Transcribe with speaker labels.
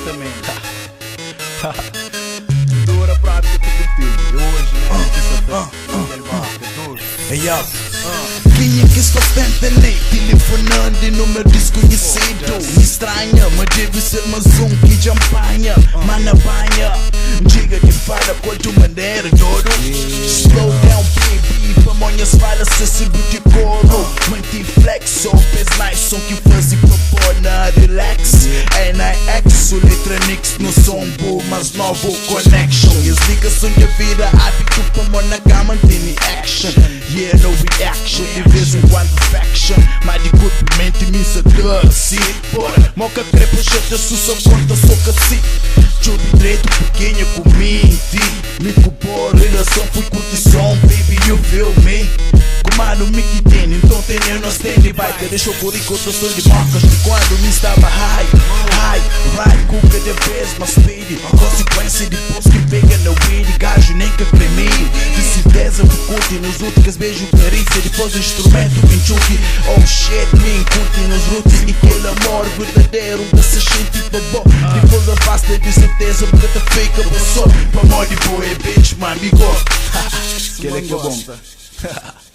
Speaker 1: também. Dura prática tu curtiu. E hoje,
Speaker 2: Quem é que está ali? Telefonando e número desconhecido. Me estranha, mas deve ser mais um que te apanha. Mana banha, diga de fala qual tu maneira, todo. Slow down, baby, pamonhas falas se sirvo de coro. Manti flexo, pes mais som que faz e propõe relax. NIX, o letra Nix no som bom, mas novo connection. E as ligações da vida, hábito para na cama, tem action. Yeah, no reaction, de vez em quando faction. Mas de cumprimento e missa doce. Bora, moca crepa, chata, sussa, conta, soca, si. Chubi direito, pequeno, com mente. Me culpou, relação, fui curtição, baby, you feel me? Comando me que tem, então tem eu não stand by. Que deixou por encontro de marcas de quando me estava high. Right, cuca de vez, mas speedy. Consequência de post que pega no weed. Gajo nem que premie. De certeza me curte nos últimos beijos carícia. Depois do instrumento me enxuque. Oh shit, me curte nos roots. E aquele amor verdadeiro desse gente bom. Depois da pasta de certeza porque te fica passou. Pra morrer de boa, bitch, my amigo.
Speaker 1: Que é bom.